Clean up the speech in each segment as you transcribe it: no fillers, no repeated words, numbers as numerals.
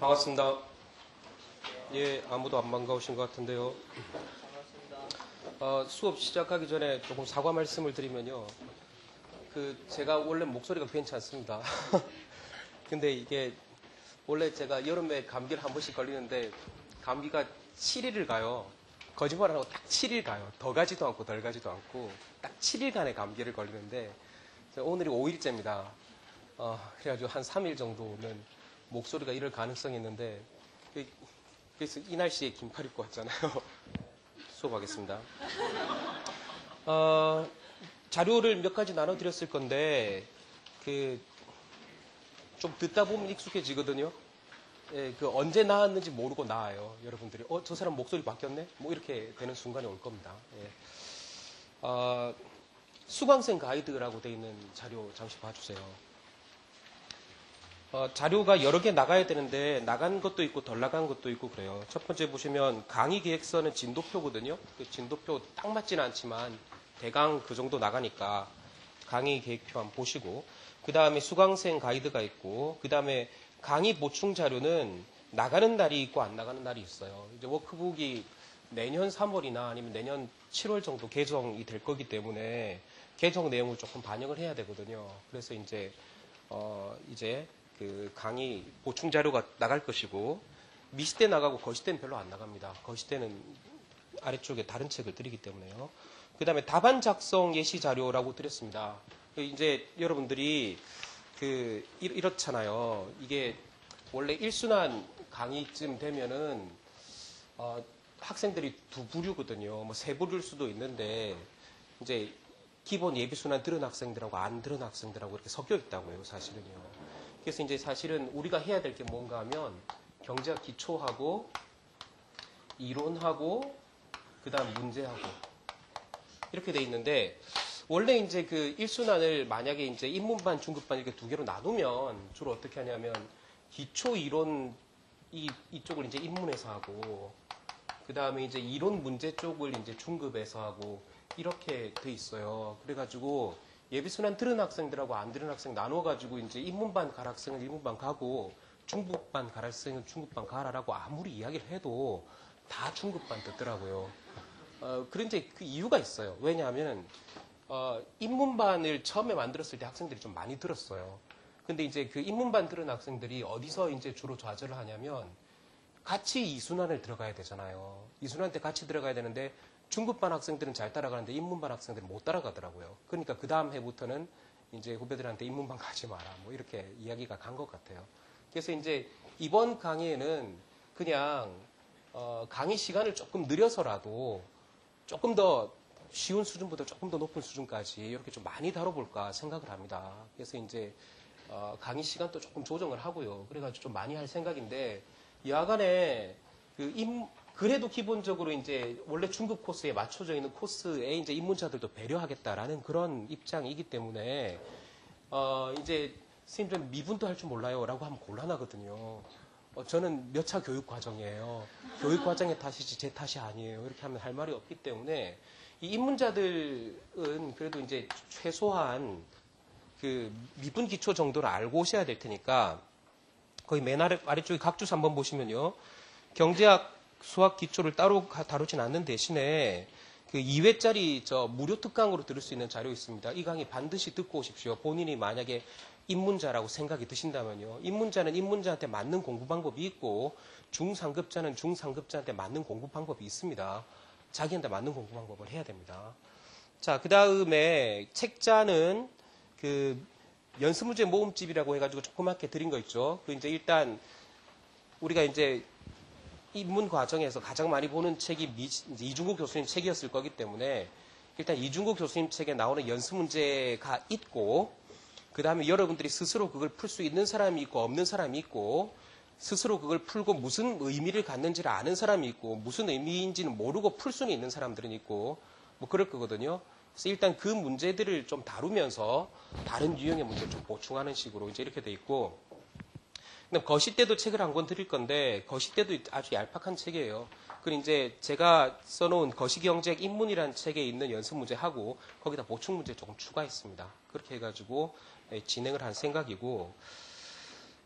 반갑습니다. 예, 아무도 안 반가우신 것 같은데요. 수업 시작하기 전에 조금 사과 말씀을 드리면요. 제가 원래 목소리가 괜찮습니다. 근데 이게 원래 제가 여름에 감기를 한 번씩 걸리는데 감기가 7일을 가요. 거짓말 안 하고 딱 7일 가요. 더 가지도 않고 덜 가지도 않고 딱 7일간의 감기를 걸리는데 오늘이 5일째입니다. 그래가지고 한 3일 정도는 목소리가 이럴 가능성이 있는데 그래서 이 날씨에 긴팔 입고 왔잖아요. 수업하겠습니다. 자료를 몇 가지 나눠드렸을 건데 좀 듣다 보면 익숙해지거든요. 예, 언제 나왔는지 모르고 나와요. 여러분들이 저 사람 목소리 바뀌었네? 뭐 이렇게 되는 순간이 올 겁니다. 예. 수강생 가이드라고 되어 있는 자료 잠시 봐주세요. 자료가 여러 개 나가야 되는데 나간 것도 있고 덜 나간 것도 있고 그래요. 첫 번째 보시면 강의 계획서는 진도표거든요. 그 진도표 딱 맞지는 않지만 대강 그 정도 나가니까 강의 계획표 한번 보시고, 그 다음에 수강생 가이드가 있고, 그 다음에 강의 보충 자료는 나가는 날이 있고 안 나가는 날이 있어요. 이제 워크북이 내년 3월이나 아니면 내년 7월 정도 개정이 될 거기 때문에 개정 내용을 조금 반영을 해야 되거든요. 그래서 이제 그 강의 보충 자료가 나갈 것이고, 미시대 나가고 거시대는 별로 안 나갑니다. 거시대는 아래쪽에 다른 책을 드리기 때문에요. 그 다음에 답안 작성 예시 자료라고 드렸습니다. 이제 여러분들이 이렇잖아요. 이게 원래 1순환 강의쯤 되면은 학생들이 두 부류거든요. 뭐 세 부류일 수도 있는데 이제 기본 예비순환 들은 학생들하고 안 들은 학생들하고 이렇게 섞여 있다고요, 사실은요. 그래서 이제 사실은 우리가 해야 될 게 뭔가 하면 경제학 기초하고 이론하고 그다음 문제하고 이렇게 돼 있는데, 원래 이제 그 1순환을 만약에 이제 인문반, 중급반 이렇게 두 개로 나누면 주로 어떻게 하냐면 기초 이론 이쪽을 이제 인문에서 하고, 그 다음에 이제 이론 문제 쪽을 이제 중급에서 하고 이렇게 돼 있어요. 그래가지고 예비순환 들은 학생들하고 안 들은 학생 나눠가지고 이제 인문반 갈 학생은 인문반 가고 중급반 갈 학생은 중급반 가라라고 아무리 이야기를 해도 다 중급반 듣더라고요. 그런데 그 이유가 있어요. 왜냐하면 인문반을 처음에 만들었을 때 학생들이 좀 많이 들었어요. 근데 이제 그 인문반 들은 학생들이 어디서 이제 주로 좌절을 하냐면 같이 이순환을 들어가야 되잖아요. 이순환 때 같이 들어가야 되는데 중급반 학생들은 잘 따라가는데 인문반 학생들은 못 따라가더라고요. 그러니까 그 다음 해부터는 이제 후배들한테 인문반 가지 마라, 뭐 이렇게 이야기가 간 것 같아요. 그래서 이제 이번 강의에는 그냥 강의 시간을 조금 늘려서라도 조금 더 쉬운 수준보다 조금 더 높은 수준까지 이렇게 좀 많이 다뤄볼까 생각을 합니다. 그래서 이제 강의 시간도 조금 조정을 하고요. 그래가지고 좀 많이 할 생각인데, 여하간에 그래도 기본적으로 이제 원래 중급 코스에 맞춰져 있는 코스에 이제 입문자들도 배려하겠다라는 그런 입장이기 때문에 이제 선생님들은 미분도 할 줄 몰라요라고 하면 곤란하거든요. 저는 몇 차 교육 과정이에요. 교육 과정의 탓이지 제 탓이 아니에요. 이렇게 하면 할 말이 없기 때문에 이 입문자들은 그래도 이제 최소한 그 미분 기초 정도를 알고 오셔야 될 테니까, 거기 맨 아래쪽에 각주사 한번 보시면요. 경제학 수학 기초를 따로 다루진 않는 대신에 그 2회짜리 무료 특강으로 들을 수 있는 자료 있습니다. 이 강의 반드시 듣고 오십시오. 본인이 만약에 입문자라고 생각이 드신다면요. 입문자는 입문자한테 맞는 공부 방법이 있고, 중상급자는 중상급자한테 맞는 공부 방법이 있습니다. 자기한테 맞는 공부 방법을 해야 됩니다. 자, 그 다음에 책자는 그 연습문제 모음집이라고 해가지고 조그맣게 드린 거 있죠. 그 이제 일단 우리가 이제 입문 과정에서 가장 많이 보는 책이 이중국 교수님 책이었을 거기 때문에 일단 이중국 교수님 책에 나오는 연습 문제가 있고, 그 다음에 여러분들이 스스로 그걸 풀 수 있는 사람이 있고 없는 사람이 있고, 스스로 그걸 풀고 무슨 의미를 갖는지를 아는 사람이 있고, 무슨 의미인지는 모르고 풀 수는 있는 사람들은 있고, 뭐 그럴 거거든요. 그래서 일단 그 문제들을 좀 다루면서 다른 유형의 문제를 좀 보충하는 식으로 이제 이렇게 돼 있고, 거시 때도 책을 한 권 드릴 건데, 거시 때도 아주 얄팍한 책이에요. 그리고 이제 제가 써놓은 거시경제학 입문이라는 책에 있는 연습 문제하고 거기다 보충 문제 조금 추가했습니다. 그렇게 해가지고 진행을 한 생각이고,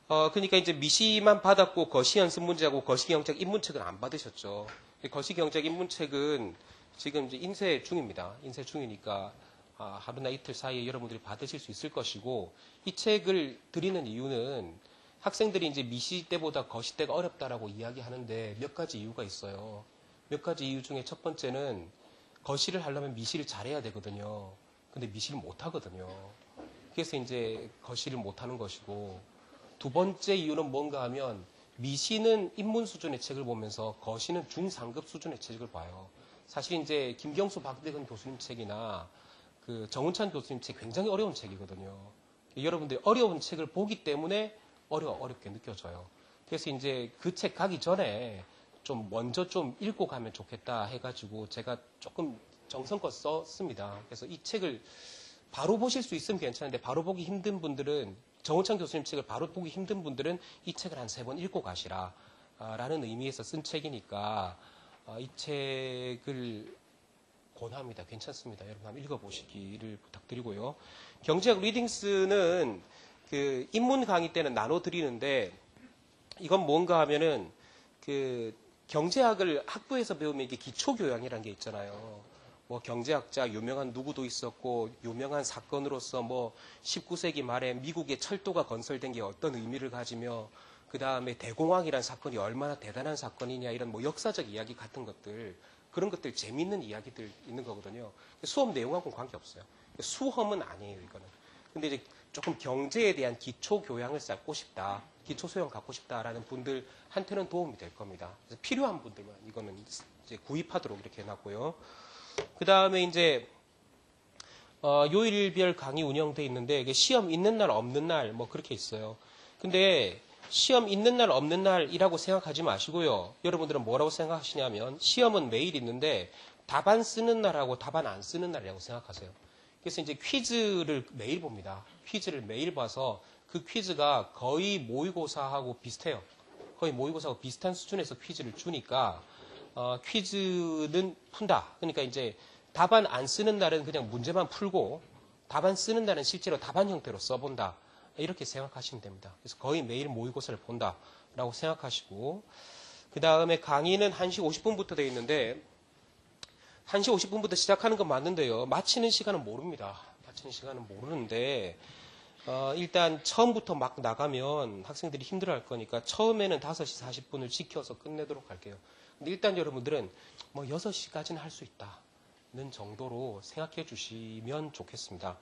그러니까 이제 미시만 받았고 거시 연습 문제하고 거시 경책 입문책은 안 받으셨죠. 거시 경책 입문책은 지금 이제 인쇄 중입니다. 인쇄 중이니까 하루나 이틀 사이에 여러분들이 받으실 수 있을 것이고, 이 책을 드리는 이유는 학생들이 이제 미시 때보다 거시 때가 어렵다라고 이야기하는데 몇 가지 이유가 있어요. 몇 가지 이유 중에 첫 번째는 거시를 하려면 미시를 잘해야 되거든요. 근데 미시를 못 하거든요. 그래서 이제 거시를 못 하는 것이고, 두 번째 이유는 뭔가 하면 미시는 입문 수준의 책을 보면서 거시는 중상급 수준의 책을 봐요. 사실 이제 김경수 박대근 교수님 책이나 그 정은찬 교수님 책 굉장히 어려운 책이거든요. 여러분들이 어려운 책을 보기 때문에 어렵게 느껴져요. 그래서 이제 그 책 가기 전에 좀 먼저 좀 읽고 가면 좋겠다 해가지고 제가 조금 정성껏 썼습니다. 그래서 이 책을 바로 보실 수 있으면 괜찮은데 바로 보기 힘든 분들은, 정은찬 교수님 책을 바로 보기 힘든 분들은 이 책을 한 3번 읽고 가시라 라는 의미에서 쓴 책이니까 이 책을 권합니다. 괜찮습니다. 여러분 한번 읽어보시기를 부탁드리고요. 경제학 리딩스는 그 입문 강의 때는 나눠 드리는데, 이건 뭔가 하면은 그 경제학을 학부에서 배우면 이게 기초교양이라는 게 있잖아요. 뭐 경제학자 유명한 누구도 있었고, 유명한 사건으로서 뭐 19세기 말에 미국의 철도가 건설된 게 어떤 의미를 가지며, 그 다음에 대공황이라는 사건이 얼마나 대단한 사건이냐, 이런 뭐 역사적 이야기 같은 것들, 그런 것들 재밌는 이야기들 있는 거거든요. 수업 내용하고는 관계없어요. 수험은 아니에요, 이거는. 근데 이제 조금 경제에 대한 기초 교양을 쌓고 싶다, 기초 소양 갖고 싶다라는 분들한테는 도움이 될 겁니다. 그래서 필요한 분들만 이거는 이제 구입하도록 이렇게 해놨고요. 그 다음에 이제 요일별 강의 운영돼 있는데, 이게 시험 있는 날 없는 날 뭐 그렇게 있어요. 근데 시험 있는 날 없는 날이라고 생각하지 마시고요. 여러분들은 뭐라고 생각하시냐면, 시험은 매일 있는데 답안 쓰는 날하고 답안 안 쓰는 날이라고 생각하세요. 그래서 이제 퀴즈를 매일 봅니다. 퀴즈를 매일 봐서 그 퀴즈가 거의 모의고사하고 비슷해요. 거의 모의고사하고 비슷한 수준에서 퀴즈를 주니까 퀴즈는 푼다. 그러니까 이제 답안 안 쓰는 날은 그냥 문제만 풀고, 답안 쓰는 날은 실제로 답안 형태로 써본다. 이렇게 생각하시면 됩니다. 그래서 거의 매일 모의고사를 본다라고 생각하시고, 그 다음에 강의는 1시 50분부터 되어 있는데, 1시 50분부터 시작하는 건 맞는데요. 마치는 시간은 모릅니다. 마치는 시간은 모르는데, 일단 처음부터 막 나가면 학생들이 힘들어할 거니까 처음에는 5시 40분을 지켜서 끝내도록 할게요. 근데 일단 여러분들은 뭐 6시까지는 할 수 있다는 정도로 생각해 주시면 좋겠습니다.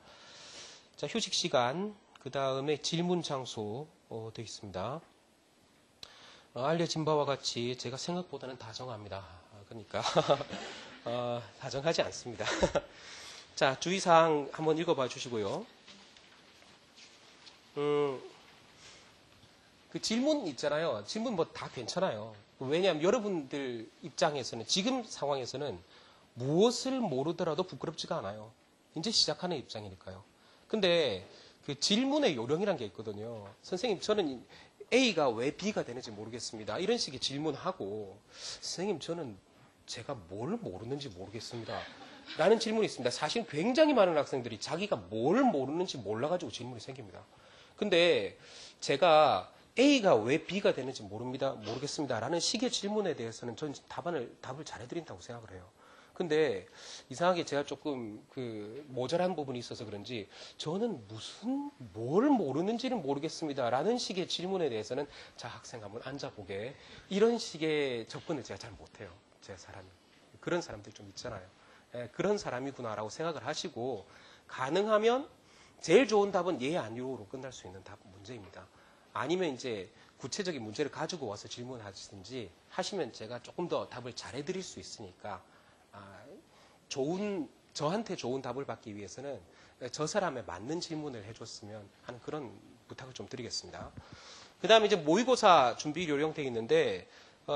자, 휴식 시간, 그 다음에 질문 장소 되어 있습니다. 알려진 바와 같이 제가 생각보다는 다정합니다. 그러니까 다정하지 않습니다. 자, 주의사항 한번 읽어봐 주시고요. 그 질문 있잖아요. 질문 뭐 다 괜찮아요. 왜냐하면 여러분들 입장에서는, 지금 상황에서는 무엇을 모르더라도 부끄럽지가 않아요. 이제 시작하는 입장이니까요. 근데 그 질문의 요령이란 게 있거든요. 선생님, 저는 A가 왜 B가 되는지 모르겠습니다. 이런 식의 질문하고, 선생님, 저는 제가 뭘 모르는지 모르겠습니다. 라는 질문이 있습니다. 사실 굉장히 많은 학생들이 자기가 뭘 모르는지 몰라가지고 질문이 생깁니다. 근데 제가 A가 왜 B가 되는지 모르겠습니다. 라는 식의 질문에 대해서는 전 답을 잘해드린다고 생각을 해요. 근데 이상하게 제가 조금 모자란 부분이 있어서 그런지, 저는 뭘 모르는지는 모르겠습니다. 라는 식의 질문에 대해서는, 자, 학생 한번 앉아보게. 이런 식의 접근을 제가 잘 못해요. 제 사람이. 그런 사람들 좀 있잖아요. 그런 사람이구나라고 생각을 하시고, 가능하면 제일 좋은 답은 예, 아니요로 끝날 수 있는 문제입니다. 아니면 이제 구체적인 문제를 가지고 와서 질문하시든지 하시면 제가 조금 더 답을 잘해드릴 수 있으니까, 저한테 좋은 답을 받기 위해서는 저 사람에 맞는 질문을 해줬으면 하는 그런 부탁을 좀 드리겠습니다. 그 다음에 이제 모의고사 준비 요령되어 있는데,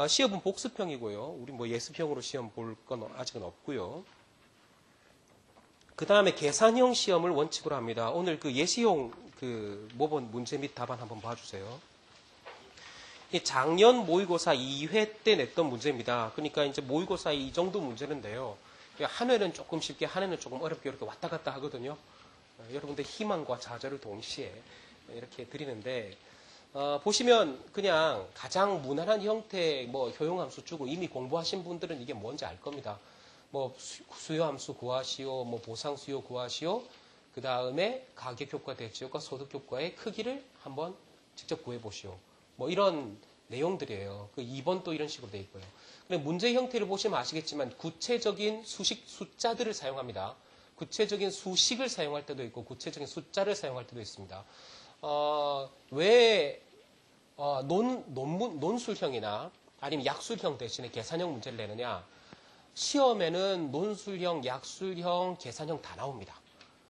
시험은 복습형이고요. 우리 뭐 예습형으로 시험 볼 건 아직은 없고요. 그 다음에 계산형 시험을 원칙으로 합니다. 오늘 그 예시용 모범 문제 및 답안 한번 봐주세요. 작년 모의고사 2회 때 냈던 문제입니다. 그러니까 이제 모의고사 이 정도 문제는데요. 한 회는 조금 쉽게, 한 회는 조금 어렵게 이렇게 왔다 갔다 하거든요. 여러분들 희망과 좌절을 동시에 이렇게 드리는데, 보시면 그냥 가장 무난한 형태의 뭐 효용함수 주고 이미 공부하신 분들은 이게 뭔지 알 겁니다. 뭐 수요함수 구하시오, 뭐 보상수요 구하시오, 그 다음에 가격효과, 대치효과, 소득효과의 크기를 한번 직접 구해보시오. 뭐 이런 내용들이에요. 그 2번도 이런 식으로 되어 있고요. 근데 문제 형태를 보시면 아시겠지만 구체적인 수식 숫자들을 사용합니다. 구체적인 수식을 사용할 때도 있고 구체적인 숫자를 사용할 때도 있습니다. 왜 논술형이나 아니면 약술형 대신에 계산형 문제를 내느냐? 시험에는 논술형, 약술형, 계산형 다 나옵니다.